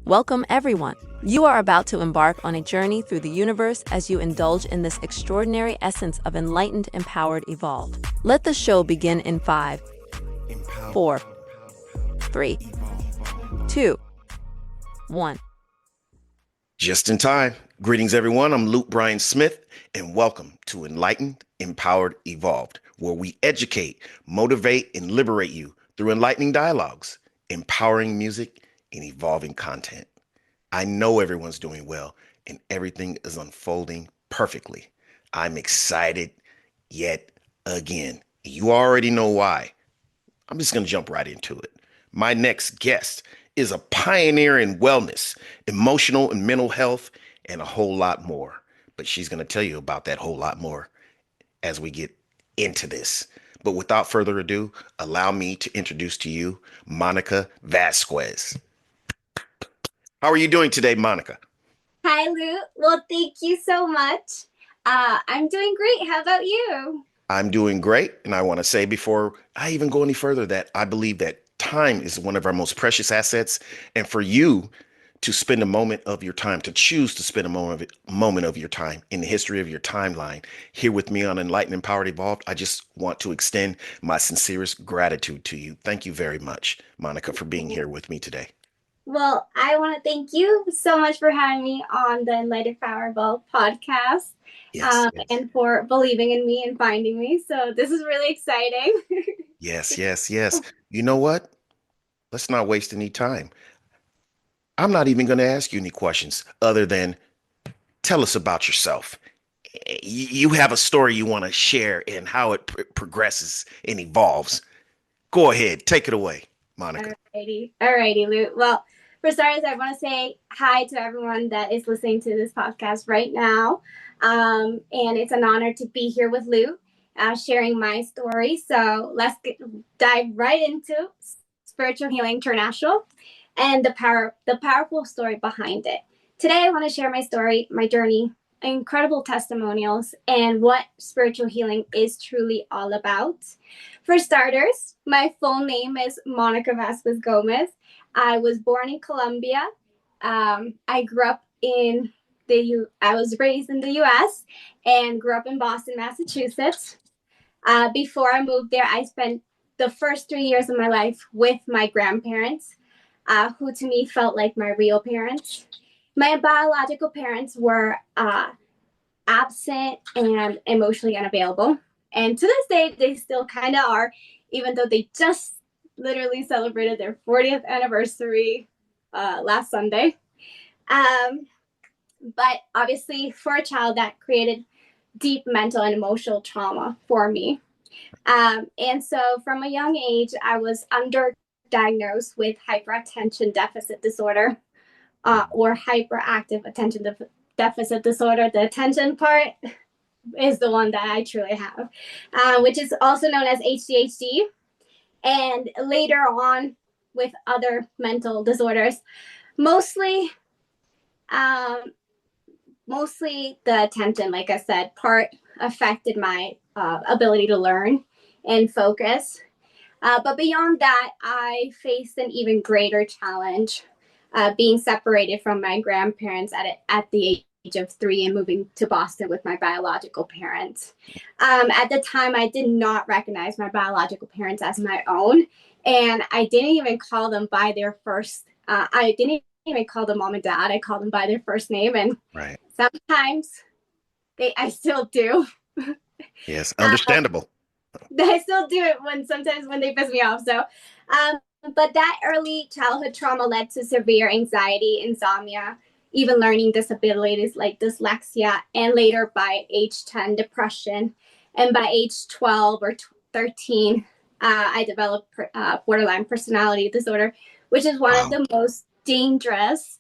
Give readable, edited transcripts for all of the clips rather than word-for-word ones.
Welcome, everyone. You are about to embark on a journey through the universe as you indulge in this extraordinary essence of enlightened, empowered, evolved. Let the show begin in 5, 4, 3, 2, 1. Just in time. Greetings, everyone. I'm Luke Bryan Smith, and welcome to Enlightened, Empowered, Evolved, where we educate, motivate, and liberate you through enlightening dialogues, empowering music, and evolving content. I know everyone's doing well, and everything is unfolding perfectly. I'm excited yet again. You already know why. I'm just going to jump right into it. My next guest is a pioneer in wellness, emotional and mental health, and a whole lot more. But she's going to tell you about that whole lot more as we get into this. But without further ado, allow me to introduce to you Monica Vasquez. How are you doing today, Monica? Hi, Lou. Well, thank you so much. I'm doing great. How about you? I'm doing great. And I want to say before I even go any further that I believe that time is one of our most precious assets. And for you to spend a moment of your time, to choose to spend a moment of your time in the history of your timeline here with me on Enlightened, Empowered, Evolved, I just want to extend my sincerest gratitude to you. Thank you very much, Monica, for being here with me today. Well, I want to thank you so much for having me on the Enlightened Powerball podcast. Yes. And for believing in me and finding me. So this is really exciting. Yes. You know what? Let's not waste any time. I'm not even going to ask you any questions other than tell us about yourself. You have a story you want to share and how it progresses and evolves. Go ahead. Take it away, Monica. Alrighty, Lou. Well, for starters, I want to say hi to everyone that is listening to this podcast right now. And it's an honor to be here with Lou, sharing my story. So let's dive right into Spiritual Healing International and the powerful story behind it. Today, I want to share my story, my journey, incredible testimonials, and what spiritual healing is truly all about. For starters, my full name is Monica Vasquez Gomez. I was born in Colombia. I grew up in I was raised in the U.S. and grew up in Boston, Massachusetts. Before I moved there, I spent the first 3 years of my life with my grandparents, who to me felt like my real parents. My biological parents were absent and emotionally unavailable. And to this day, they still kind of are, even though they just literally celebrated their 40th anniversary last Sunday. But obviously, for a child, that created deep mental and emotional trauma for me. And so from a young age, I was underdiagnosed with hyperattention deficit disorder or hyperactive attention deficit disorder. The attention part is the one that I truly have, which is also known as ADHD. And later on with other mental disorders, mostly the attention, like I said, part affected my ability to learn and focus. But beyond that, I faced an even greater challenge, being separated from my grandparents at the age of 3 and moving to Boston with my biological parents. At the time, I did not recognize my biological parents as my own, and I didn't even call them by their first. I didn't even call them mom and dad. I called them by their first name, and right. Sometimes I still do. Yes, understandable. I still do it sometimes when they piss me off. So, but that early childhood trauma led to severe anxiety, insomnia, even learning disabilities like dyslexia, and later by age 10, depression. And by age 12 or 13, I developed borderline personality disorder, which is one of the most dangerous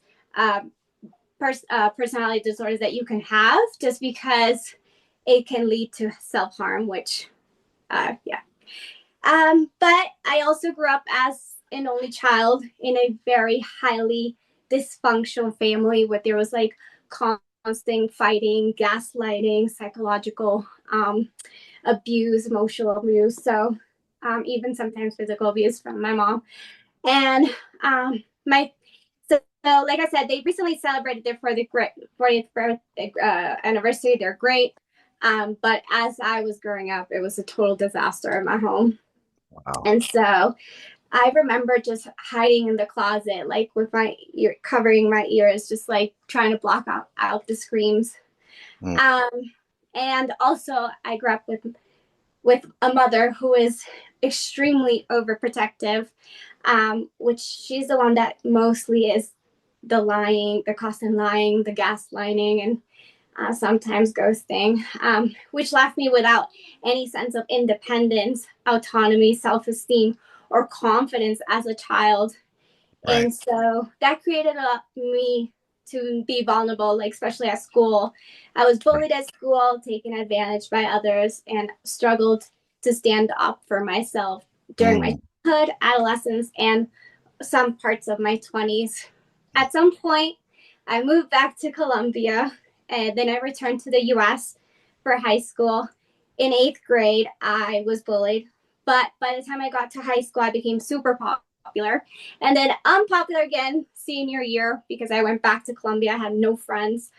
personality disorders that you can have, just because it can lead to self-harm, which, yeah. But I also grew up as an only child in a very highly dysfunctional family where there was like constant fighting, gaslighting, psychological abuse, emotional abuse. So even sometimes physical abuse from my mom. And my so like I said, they recently celebrated their 40th birthday anniversary. They're great. But as I was growing up, it was a total disaster in my home. Wow. And so I remember just hiding in the closet, like with my ear, covering my ears, just like trying to block out the screams. Mm. Um, and also, I grew up with a mother who is extremely overprotective, which she's the one that mostly is the lying, the constant lying, the gaslighting, and sometimes ghosting, which left me without any sense of independence, autonomy, self esteem, or confidence as a child. Right. And so that created me to be vulnerable, like especially at school. I was bullied at school, taken advantage by others, and struggled to stand up for myself during my childhood, adolescence, and some parts of my 20s. At some point, I moved back to Colombia, and then I returned to the US for high school. In eighth grade, I was bullied, but by the time I got to high school, I became super popular. And then unpopular again senior year because I went back to Colombia. I had no friends,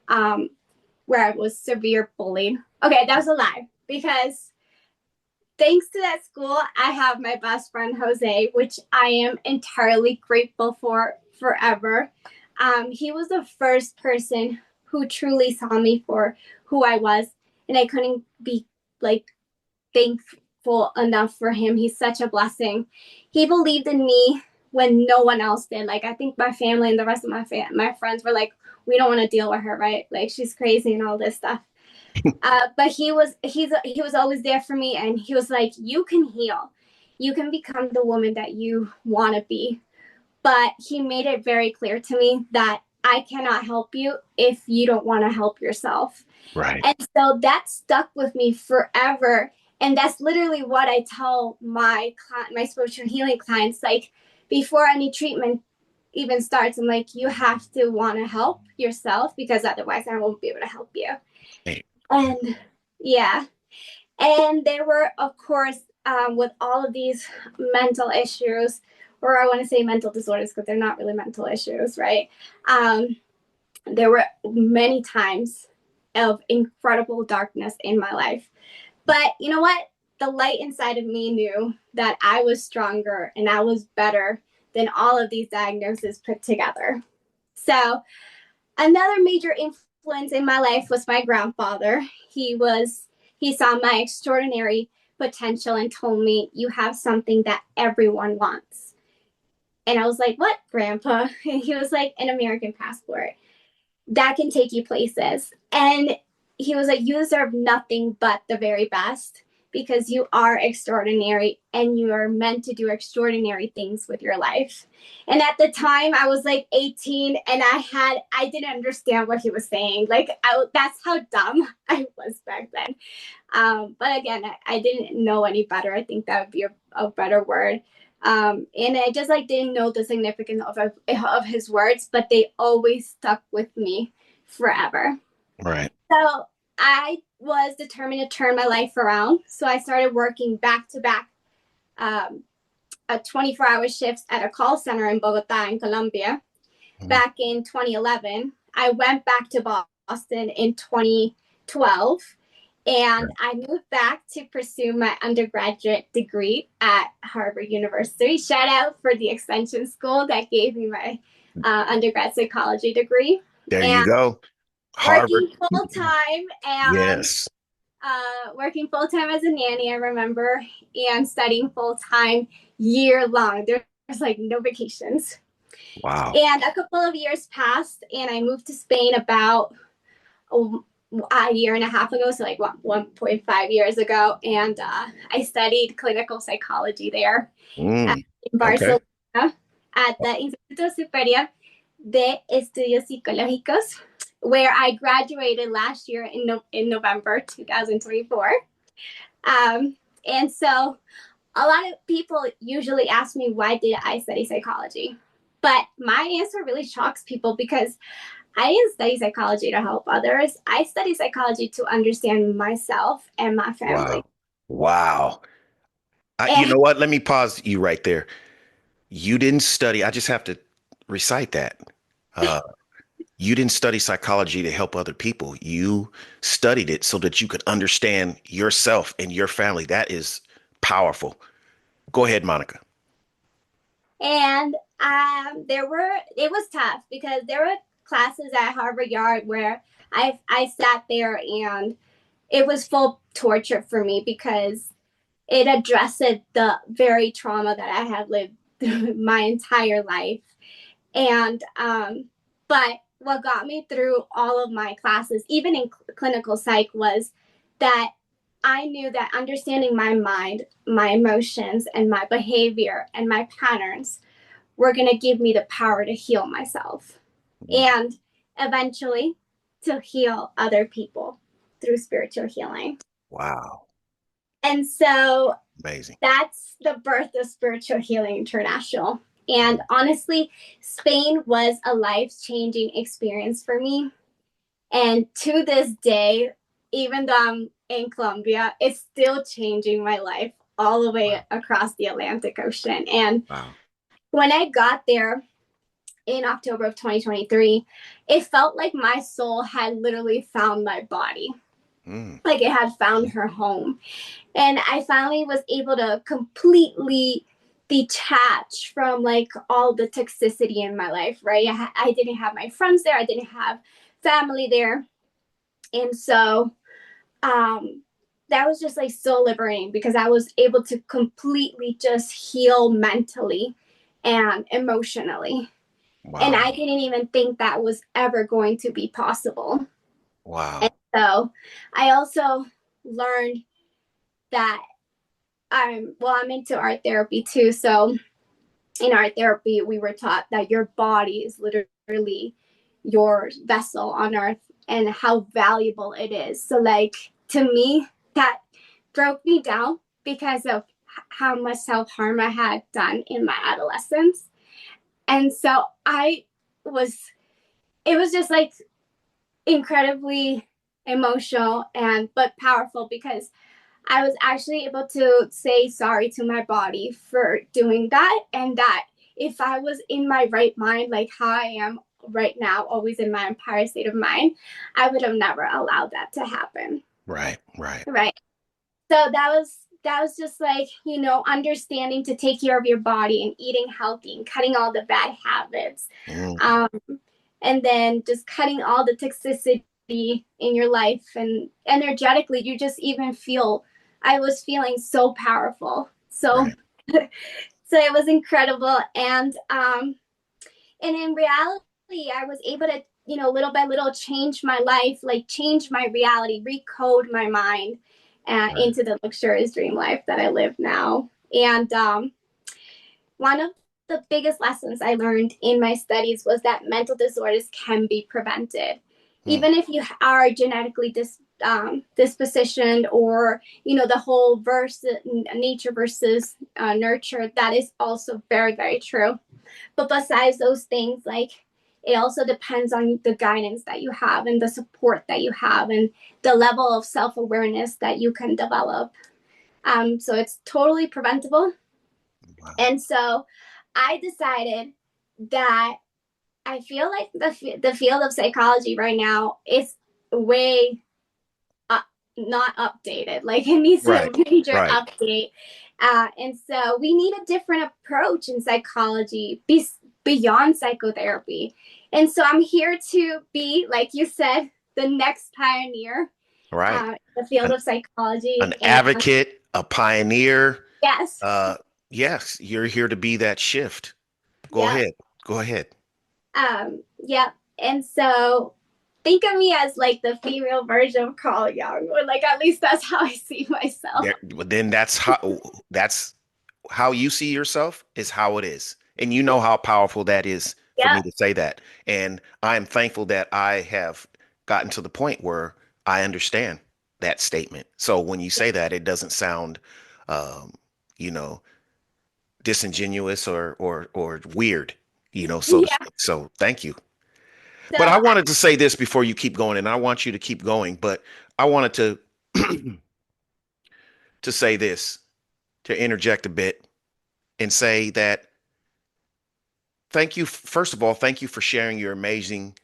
where I was severe bullied. Okay, that was a lie because thanks to that school, I have my best friend Jose, which I am entirely grateful for forever. He was the first person who truly saw me for who I was, and I couldn't be like thankful enough for him. He's such a blessing. He believed in me when no one else did. Like I think my family and the rest of my friends were like, we don't want to deal with her, right? Like she's crazy and all this stuff. But he was always there for me, and he was like, you can heal, you can become the woman that you want to be. But he made it very clear to me that I cannot help you if you don't want to help yourself. Right. And so that stuck with me forever. And that's literally what I tell my spiritual healing clients. Like before any treatment even starts, I'm like, you have to want to help yourself because otherwise I won't be able to help you. Hey. And yeah. And there were, of course, with all of these mental issues, or I want to say mental disorders because they're not really mental issues, right? There were many times of incredible darkness in my life. But you know what? The light inside of me knew that I was stronger and I was better than all of these diagnoses put together. So another major influence in my life was my grandfather. He saw my extraordinary potential and told me, you have something that everyone wants. And I was like, what, Grandpa? And he was like, an American passport that can take you places. And he was like, you deserve nothing but the very best because you are extraordinary and you are meant to do extraordinary things with your life. And at the time I was like 18 and I didn't understand what he was saying. Like that's how dumb I was back then. But again, I didn't know any better. I think that would be a better word. And I just like didn't know the significance of his words, but they always stuck with me forever. Right. So I was determined to turn my life around. So I started working back to back, a 24-hour shifts at a call center in Bogota in Colombia. Back in 2011. I went back to Boston in 2012. And I moved back to pursue my undergraduate degree at Harvard University. Shout out for the extension school that gave me my undergrad psychology degree. There you go. Harvard. Working full time and Yes. working full time as a nanny, I remember, and studying full time year long. There's like no vacations. Wow. And a couple of years passed, and I moved to Spain about a year and a half ago, so like 1.5 years ago, and I studied clinical psychology there in Barcelona at the Instituto Superior de Estudios Psicológicos, where I graduated last year in November 2024. And so a lot of people usually ask me, why did I study psychology? But my answer really shocks people because I didn't study psychology to help others. I study psychology to understand myself and my family. Wow. You know what? Let me pause you right there. You didn't study. I just have to recite that. Uh, you didn't study psychology to help other people. You studied it so that you could understand yourself and your family. That is powerful. Go ahead, Monica. And it was tough because there were classes at Harvard Yard where I sat there and it was full torture for me because it addressed the very trauma that I had lived through my entire life. And but what got me through all of my classes, even in clinical psych, was that I knew that understanding my mind, my emotions, and my behavior and my patterns were going to give me the power to heal myself and eventually to heal other people through spiritual healing. Wow. And so Amazing. that's the birth of Spiritual Healing International. And honestly, Spain was a life-changing experience for me. And to this day, even though I'm in Colombia, it's still changing my life all the way across the Atlantic Ocean. And Wow. when I got there in October of 2023, it felt like my soul had literally found my body. Like it had found her home. And I finally was able to completely detach from like all the toxicity in my life, right? I didn't have my friends there, I didn't have family there. And so that was just like so liberating because I was able to completely just heal mentally and emotionally. Wow. And I didn't even think that was ever going to be possible. Wow. And so I also learned that I'm into art therapy too. So in art therapy, we were taught that your body is literally your vessel on earth and how valuable it is. So like to me, that broke me down because of how much self-harm I had done in my adolescence. And so it was just like incredibly emotional and but powerful because I was actually able to say sorry to my body for doing that, and that if I was in my right mind, like how I am right now, always in my empire state of mind, I would have never allowed that to happen. Right. Right. Right. So that was just like, understanding to take care of your body and eating healthy and cutting all the bad habits. Um, and then just cutting all the toxicity in your life, and energetically you just even feel I was feeling so powerful. So Right. so it was incredible. And in reality I was able to, little by little change my life, like change my reality, recode my mind into the luxurious dream life that I live now. And one of the biggest lessons I learned in my studies was that mental disorders can be prevented. Even if you are genetically dispositioned, or, the whole nature versus nurture, that is also very, very true. But besides those things, like, it also depends on the guidance that you have and the support that you have and the level of self-awareness that you can develop. So it's totally preventable. Wow. And so I decided that I feel like the field of psychology right now is way not updated. Like it needs a major update. And so we need a different approach in psychology beyond psychotherapy. And so I'm here to be, like you said, the next pioneer in the field of psychology. An advocate, a pioneer. Yes. Yes, you're here to be that shift. Go ahead. Go ahead. Yep. And so think of me as like the female version of Carl Jung, or like at least that's how I see myself. But then that's how you see yourself is how it is. And you know how powerful that is for me to say that. And I'm thankful that I have gotten to the point where I understand that statement. So when you say that, it doesn't sound, you know, disingenuous or weird, so to speak. So thank you. But I wanted to say this before you keep going, and I want you to keep going, but I wanted to say this, to interject a bit and say that thank you. First of all, thank you for sharing your amazing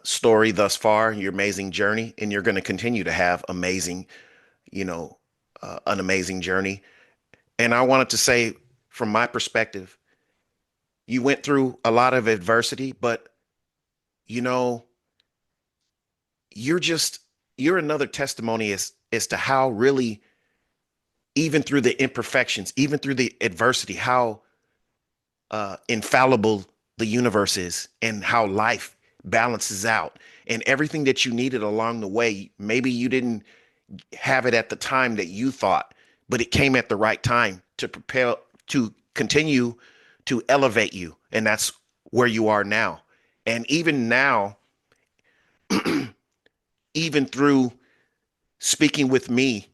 story thus far, your amazing journey, and you're going to continue to have amazing, you know, an amazing journey. And I wanted to say, from my perspective, you went through a lot of adversity, but you know, you're just you're another testimony as to how really, even through the imperfections, even through the adversity, how infallible the universe is and how life balances out and everything that you needed along the way. Maybe you didn't have it at the time that you thought, but it came at the right time to prepare to continue to elevate you. And that's where you are now. And even now, even through speaking with me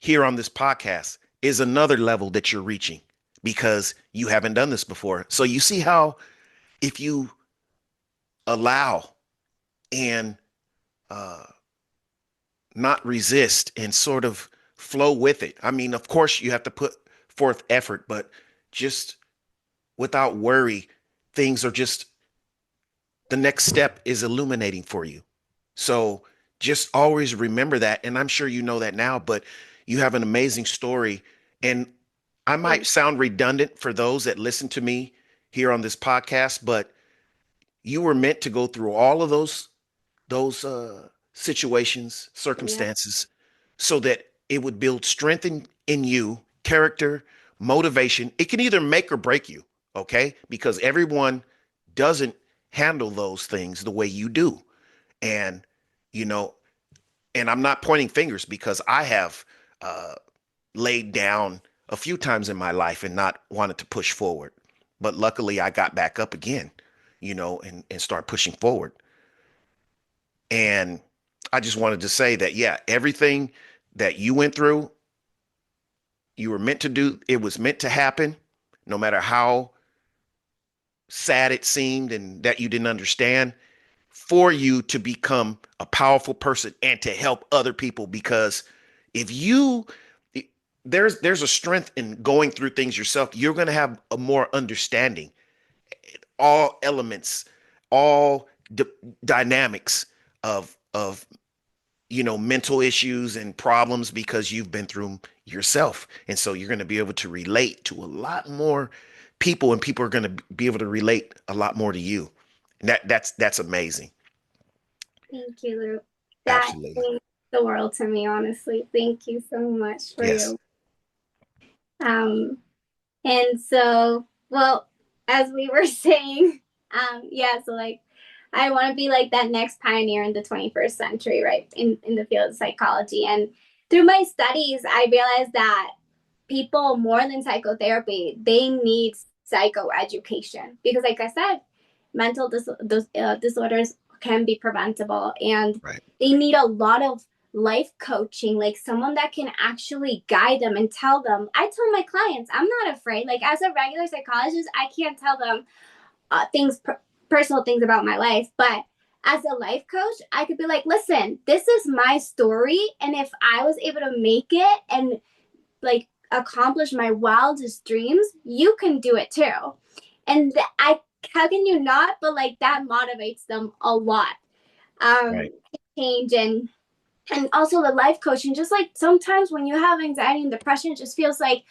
here on this podcast, is another level that you're reaching because you haven't done this before. So you see how if you allow and uh, not resist and sort of flow with it. I mean, of course, you have to put forth effort, but just without worry, things are just the next step is illuminating for you. So just always remember that. And I'm sure you know that now, but you have an amazing story. And I might sound redundant for those that listen to me here on this podcast, but you were meant to go through all of those situations, Yeah. circumstances, so that it would build strength in you, character, motivation. It can either make or break you, okay? Because everyone doesn't handle those things the way you do. And, you know, and I'm not pointing fingers because I have uh, laid down a few times in my life and not wanted to push forward. But luckily, I got back up again, and start pushing forward. And I just wanted to say that, yeah, everything that you went through, you were meant to do, it was meant to happen, no matter how sad it seemed and that you didn't understand, for you to become a powerful person and to help other people. Because if you, there's a strength in going through things yourself. You're going to have a more understanding, all elements, all dynamics of mental issues and problems because you've been through 'em yourself. And so you're going to be able to relate to a lot more people, and people are going to be able to relate a lot more to you. And that's amazing. Thank you, Luke. That Absolutely. means the world to me, honestly. Thank you so much for Yes. your um and so well, as we were saying, yeah, so like I want to be like that next pioneer in the 21st century, right? In the field of psychology. And through my studies, I realized that people more than psychotherapy, they need psychoeducation because, like I said, disorders can be preventable, and Right. they need a lot of life coaching, like someone that can actually guide them and tell them. I tell my clients, I'm not afraid. Like as a regular psychologist, I can't tell them personal things about my life, but as a life coach, I could be like, listen, this is my story, and if I was able to make it and like accomplish my wildest dreams, you can do it too. And I how can you not? But like that motivates them a lot. Right. Change and also the life coaching. Just like sometimes when you have anxiety and depression, it just feels like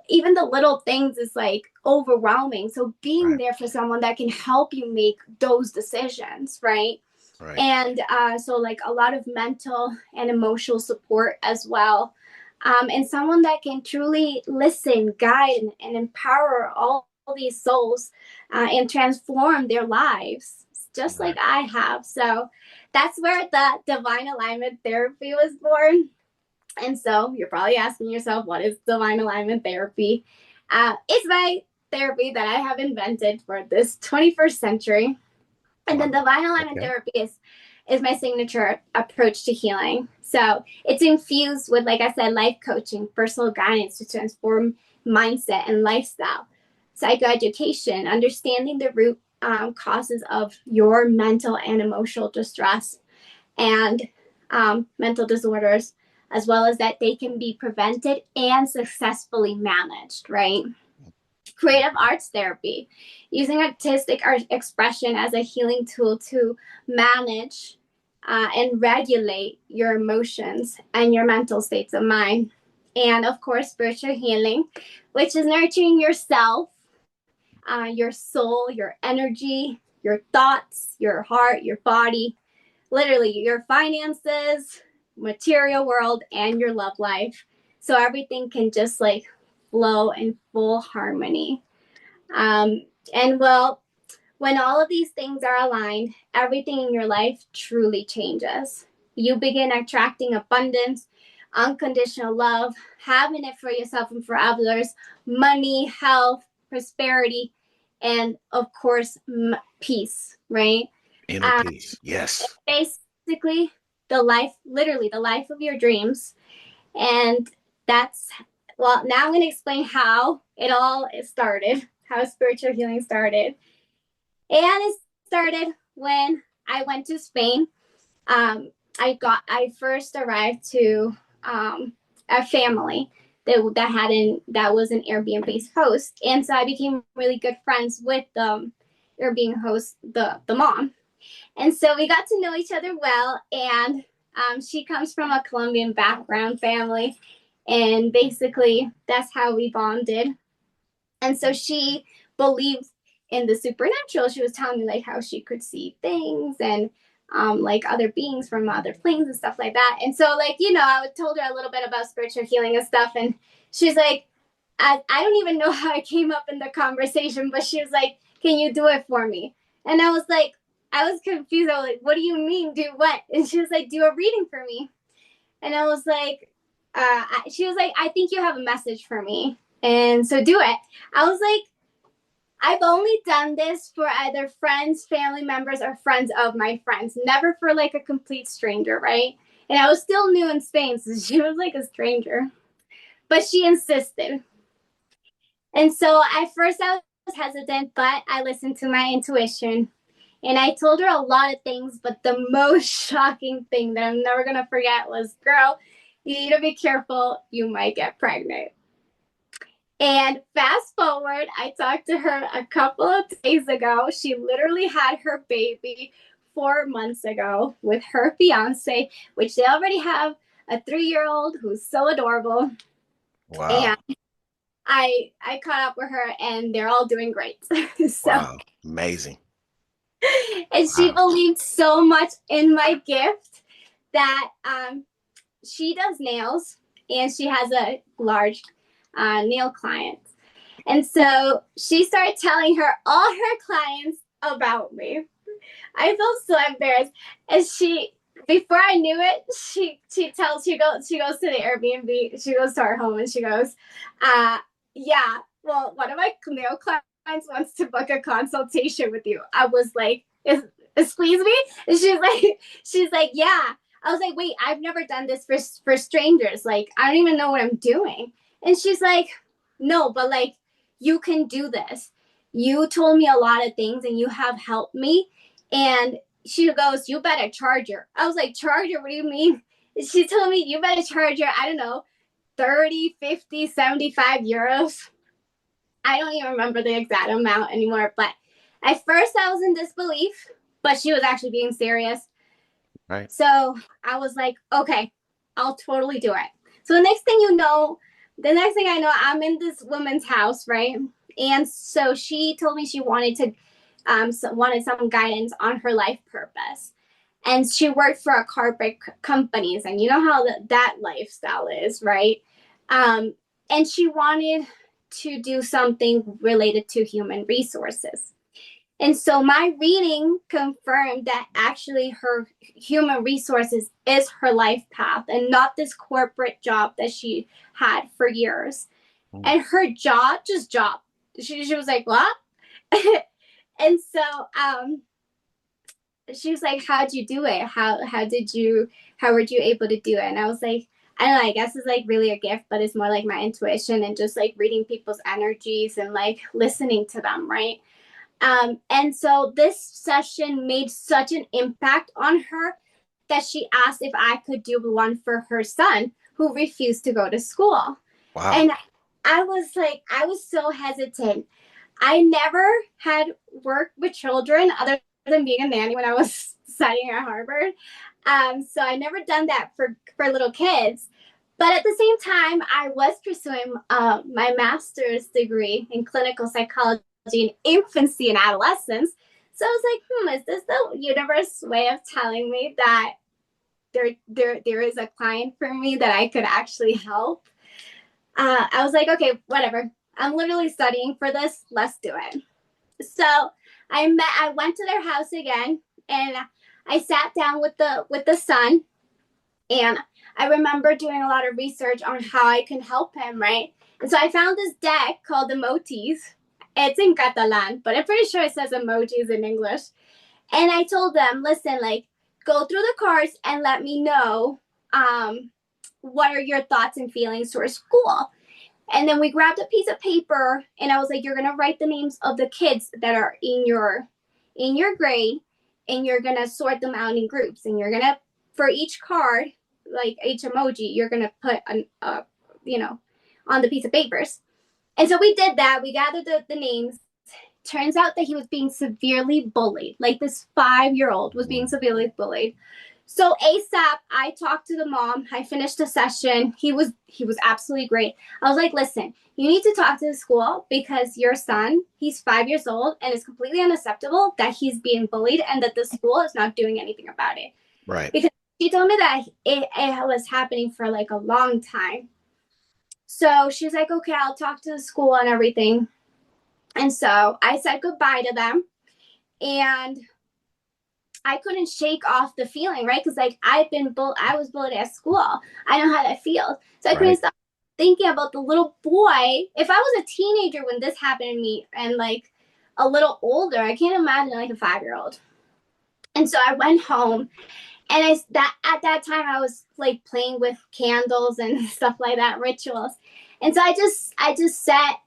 even the little things is like overwhelming. So being Right. there for someone that can help you make those decisions, right? Right. And so like a lot of mental and emotional support as well, and someone that can truly listen, guide, and empower all these souls and transform their lives just like Right. I have. So that's where the divine alignment therapy was born. And so you're probably asking yourself, what is divine alignment therapy? It's my therapy that I have invented for this 21st century. And then Wow. divine alignment Okay. therapy is my signature approach to healing. So it's infused with, like I said, life coaching, personal guidance to transform mindset and lifestyle, psychoeducation, understanding the root causes of your mental and emotional distress and mental disorders, as well as that they can be prevented and successfully managed, right? creative arts therapy, using artistic art expression as a healing tool to manage and regulate your emotions and your mental states of mind. And of course, spiritual healing, which is nurturing yourself, your soul, your energy, your thoughts, your heart, your body, literally your finances, material world, and your love life. So everything can just like flow in full harmony. And well, when all of these things are aligned, everything in your life truly changes. You begin attracting abundance, unconditional love, having it for yourself and for others, money, health, prosperity, and of course, peace, right? Inner peace. Yes. Basically, the life, literally the life of your dreams. And that's, well, now I'm going to explain how it all started, how spiritual healing started. And it started when I went to Spain. I first arrived to a family that was an Airbnb host, and so I became really good friends with the Airbnb host, the mom, and so we got to know each other well. And she comes from a Colombian background family, and basically that's how we bonded. And so she believed in the supernatural. She was telling me like how she could see things and like other beings from other planes and stuff like that. And so like, I told her a little bit about spiritual healing and stuff. And she's like, I don't even know how I came up in the conversation, but she was like, can you do it for me? And I was confused. I was like, what do you mean do what? And she was like, do a reading for me. And I was like, she was like, I think you have a message for me. And so do it. I was like, I've only done this for either friends, family members, or friends of my friends, never for like a complete stranger, right? And I was still new in Spain, so she was like a stranger. But she insisted. And so at first I was hesitant, but I listened to my intuition. And I told her a lot of things, but the most shocking thing that I'm never going to forget was, girl, you need to be careful. You might get pregnant. And fast forward, I talked to her a couple of days ago. She literally had her baby 4 months ago with her fiance, which they already have a 3-year-old who's so adorable. Wow. And I caught up with her, and they're all doing great. So, wow. Amazing. And she believed so much in my gift that she does nails, and she has a large nail client. And so she started telling her all her clients about me. I felt so embarrassed. And before I knew it, she goes to the Airbnb, she goes to our home, and she goes, yeah, well, one of my nail clients wants to book a consultation with you. I was like, excuse me? And she's like, yeah. I was like, wait, I've never done this for strangers. Like, I don't even know what I'm doing. And she's like, no, but like, you can do this. You told me a lot of things and you have helped me. And she goes, you better charge her. I was like, charge her? What do you mean? She told me, you better charge her, I don't know, 30, 50, 75 euros. I don't even remember the exact amount anymore. But at first I was in disbelief, but she was actually being serious. Right. So I was like, okay, I'll totally do it. So the next thing I know, I'm in this woman's house, right? And so she told me she wanted some guidance on her life purpose. And she worked for a corporate companies, and you know how that lifestyle is, right? And she wanted to do something related to human resources. And so my reading confirmed that actually her human resources is her life path and not this corporate job that she had for years. And her jaw just dropped. She was like, what? And so she was like, how'd you do it? How were you able to do it? And I was like, I don't know, I guess it's like really a gift, but it's more like my intuition and just like reading people's energies and like listening to them, right? And so this session made such an impact on her that she asked if I could do one for her son who refused to go to school. Wow. And I was so hesitant. I never had worked with children other than being a nanny when I was studying at Harvard. So I never done that for little kids. But at the same time, I was pursuing my master's degree in clinical psychology in infancy and adolescence. So I was like, is this the universe way of telling me that there is a client for me that I could actually help? I was like, okay, whatever. I'm literally studying for this. Let's do it. So I went to their house again, and I sat down with the son, and I remember doing a lot of research on how I can help him, right? And so I found this deck called Emojis. It's in Catalan, but I'm pretty sure it says emojis in English. And I told them, listen, like, go through the cards and let me know what are your thoughts and feelings towards school. And then we grabbed a piece of paper, and I was like, you're going to write the names of the kids that are in your grade, and you're going to sort them out in groups. And you're going to, for each card, like each emoji, you're going to put, on the piece of papers. And so we did that. We gathered the names. Turns out that he was being severely bullied. Like, this 5-year-old was being severely bullied. So ASAP, I talked to the mom. I finished the session. He was absolutely great. I was like, listen, you need to talk to the school because your son, he's 5 years old, and it's completely unacceptable that he's being bullied and that the school is not doing anything about it. Right. Because she told me that it was happening for like a long time. So she's like, okay, I'll talk to the school and everything. And so I said goodbye to them, and I couldn't shake off the feeling, right? Because like I was bullied at school. I know how that feels. So I couldn't stop thinking about the little boy. If I was a teenager when this happened to me and like a little older, I can't imagine like a 5-year-old. And so I went home, and at that time I was like playing with candles and stuff like that, rituals. And so I just set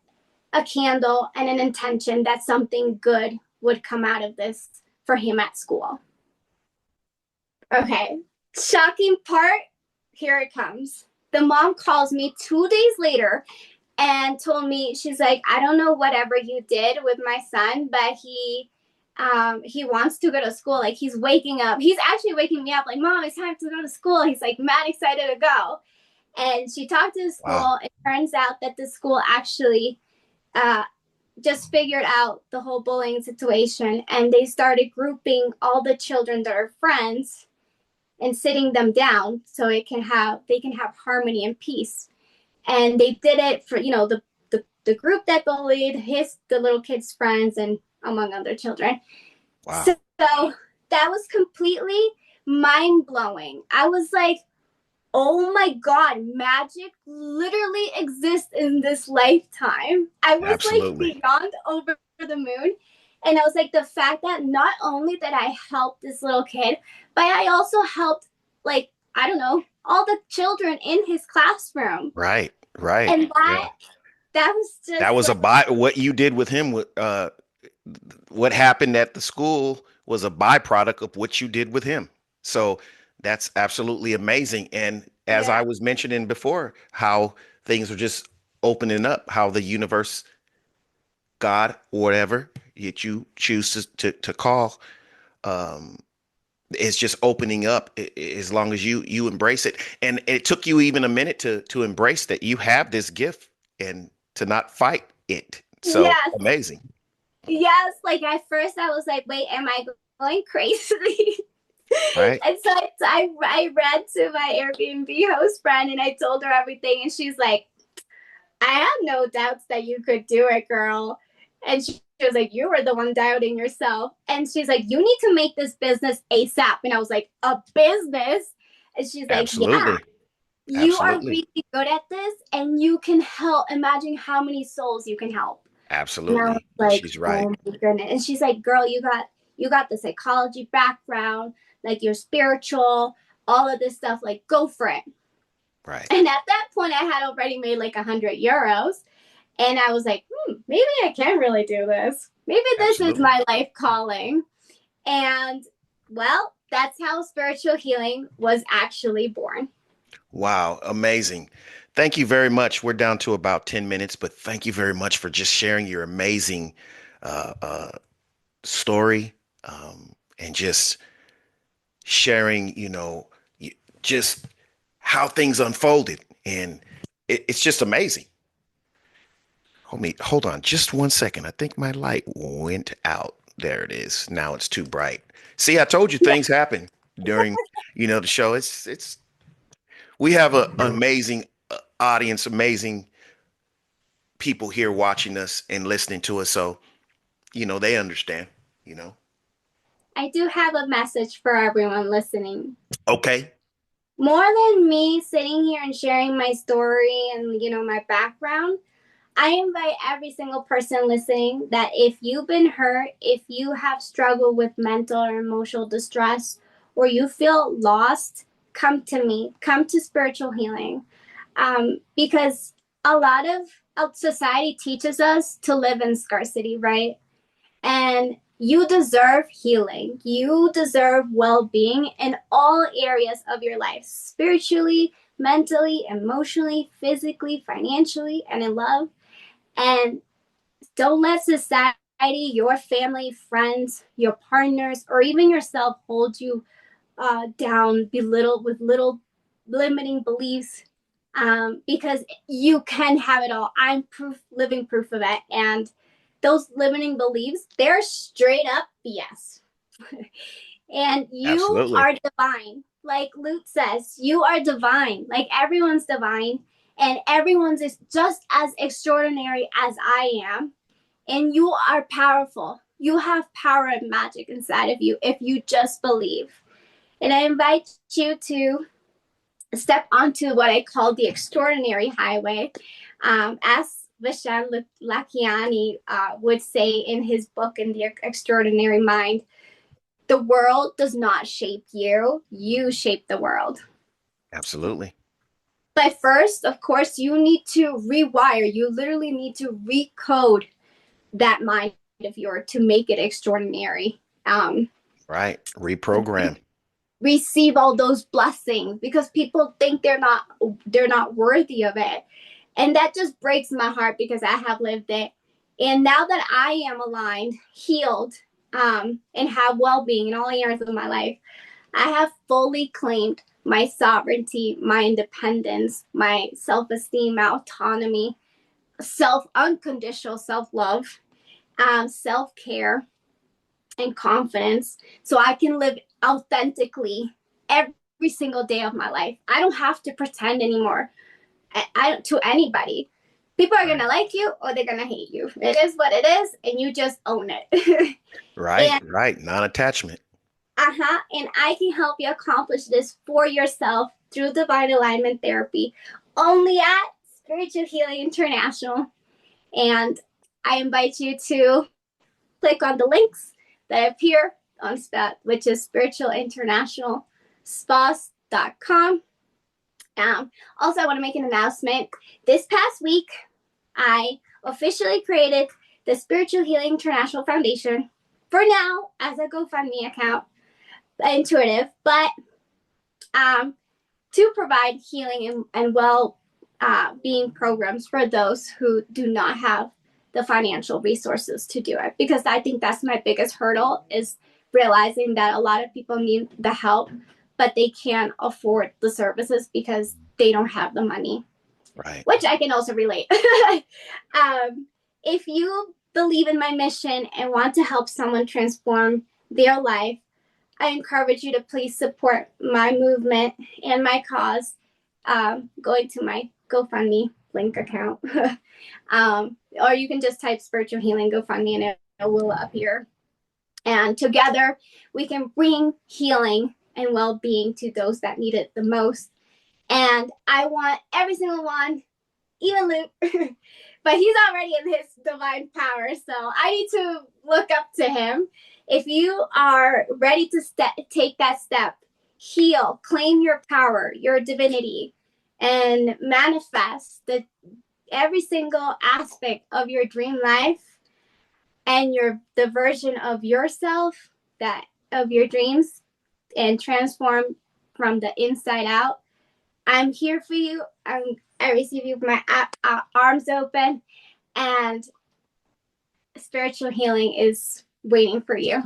a candle and an intention that something good would come out of this for him at school. Okay, shocking part, here it comes. The mom calls me 2 days later and told me, she's like, I don't know whatever you did with my son, but he wants to go to school. Like, he's waking up. He's actually waking me up like, Mom, it's time to go to school. He's like mad excited to go. And she talked to the school. Wow. It turns out that the school actually just figured out the whole bullying situation, and they started grouping all the children that are friends and sitting them down so they can have harmony and peace. And they did it for the group that bullied the little kid's friends, and among other children. Wow. So that was completely mind-blowing. I was like, oh my God, magic literally exists in this lifetime. I was Absolutely. Like beyond over the moon. And I was like, the fact that not only that I helped this little kid, but I also helped, like, I don't know, all the children in his classroom. Right. And that was just... That was what you did with him, what happened at the school was a byproduct of what you did with him. So that's absolutely amazing. And as I was mentioning before, how things are just opening up, how the universe, God, whatever that you choose to call, is just opening up as long as you embrace it. And it took you even a minute to embrace that you have this gift and to not fight it. So amazing. Yes. Like, at first I was like, wait, am I going crazy? Right. And so I read to my Airbnb host friend, and I told her everything, and she's like, I have no doubts that you could do it, girl. And she was like, you were the one doubting yourself. And she's like, you need to make this business ASAP. And I was like, a business? And she's like, Absolutely. You are really good at this, and you can help. Imagine how many souls you can help. Absolutely. And I was like, she's right. Oh my goodness. And she's like, girl, you got the psychology background, like you're spiritual, all of this stuff, like go for it. Right. And at that point I had already made like 100 euros. And I was like, maybe I can really do this. Maybe this is my life calling. And well, that's how spiritual healing was actually born. Wow. Amazing. Thank you very much. We're down to about 10 minutes, but thank you very much for just sharing your amazing uh, uh, story, and just sharing, just how things unfolded. And it's just amazing. Hold on just one second. I think my light went out. There it is. Now it's too bright. See, I told you Yeah, things happen during, the show. We have an amazing audience, amazing people here watching us and listening to us. So, they understand, you know. I do have a message for everyone listening. Okay. More than me sitting here and sharing my story and my background, I invite every single person listening that if you've been hurt, if you have struggled with mental or emotional distress, or you feel lost, come to me, come to spiritual healing. Because a lot of society teaches us to live in scarcity, right? And you deserve healing. You deserve well being in all areas of your life, spiritually, mentally, emotionally, physically, financially, and in love. And don't let society, your family, friends, your partners, or even yourself hold you down, belittled with little limiting beliefs, because you can have it all. I'm living proof of it. And those limiting beliefs, they're straight up BS. And you Absolutely. are divine. Like Luke says, you are divine. Like everyone's divine, and everyone's is just as extraordinary as I am. And you are powerful. You have power and magic inside of you if you just believe. And I invite you to step onto what I call the extraordinary highway. As Vishen Lakiani would say in his book, In the Extraordinary Mind, the world does not shape you, you shape the world. Absolutely. But first, of course, you need to rewire. You literally need to recode that mind of yours to make it extraordinary. Right. Reprogram. Receive all those blessings because people think they're not worthy of it, and that just breaks my heart because I have lived it. And now that I am aligned, healed, and have well-being in all areas of my life, I have fully claimed my sovereignty, my independence, my self-esteem, my autonomy, unconditional self-love, self-care, and confidence, so I can live authentically every single day of my life. I don't have to pretend anymore. To anybody. People are gonna like you or they're gonna hate you. It is what it is, and you just own it. Right. and Right. Non-attachment. and I can help you accomplish this for yourself through divine alignment therapy, only at Spiritual Healing International. And I invite you to click on the links that appear on SPAT, which is spiritualinternationalspas.com. Also, I want to make an announcement. This past week, I officially created the Spiritual Healing International Foundation, for now as a GoFundMe account, intuitive, but to provide healing and well being programs for those who do not have the financial resources to do it. Because I think that's my biggest hurdle, is realizing that a lot of people need the help, but they can't afford the services because they don't have the money. Right. Which I can also relate. If you believe in my mission and want to help someone transform their life, I encourage you to please support my movement and my cause, going to my GoFundMe link account. Or you can just type Spiritual Healing GoFundMe and it will appear. And together we can bring healing and well-being to those that need it the most. And I want every single one, even Luke, but he's already in his divine power, so I need to look up to him. If you are ready to take that step, heal, claim your power, your divinity, and manifest every single aspect of your dream life and the version of yourself that of your dreams, and transform from the inside out, I'm here for you. I receive you with my arms open, and spiritual healing is waiting for you.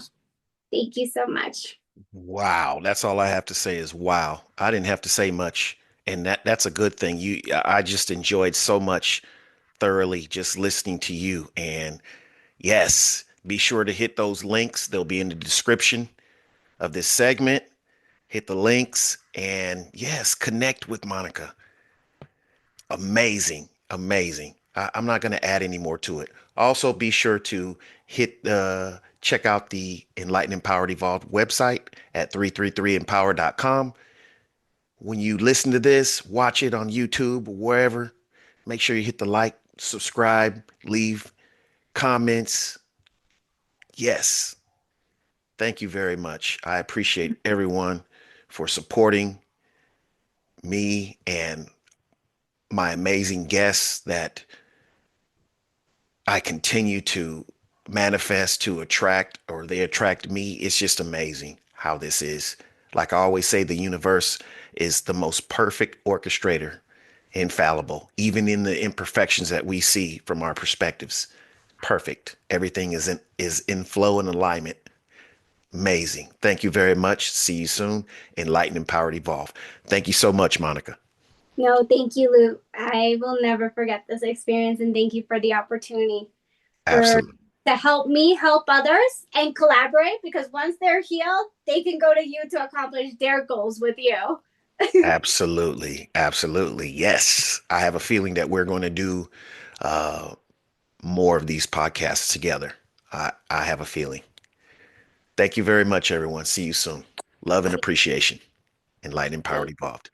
Thank you so much. Wow, that's all I have to say is wow. I didn't have to say much, and that's a good thing. I just enjoyed so much thoroughly just listening to you. And yes, be sure to hit those links. They'll be in the description of this segment. Hit the links and yes, connect with Monica. Amazing, amazing. I'm not going to add any more to it. Also, be sure to check out the Enlightened Empowered Evolved website at 333empower.com. When you listen to this, watch it on YouTube or wherever. Make sure you hit the like, subscribe, leave comments. Yes. Thank you very much. I appreciate everyone for supporting me and my amazing guests that I continue to manifest to attract, or they attract me. It's just amazing how this is. Like I always say, the universe is the most perfect orchestrator, infallible, even in the imperfections that we see from our perspectives. Perfect. Everything is in flow and alignment. Amazing. Thank you very much. See you soon. Enlighten, Empowered, Evolve. Thank you so much, Monica. No, thank you, Luke. I will never forget this experience, and thank you for the opportunity Absolutely. to help me help others and collaborate, because once they're healed, they can go to you to accomplish their goals with you. Absolutely. Absolutely. Yes. I have a feeling that we're going to do uh, more of these podcasts together. I have a feeling. Thank you very much, everyone. See you soon. Love and appreciation. Enlightened, Empowered, Evolved.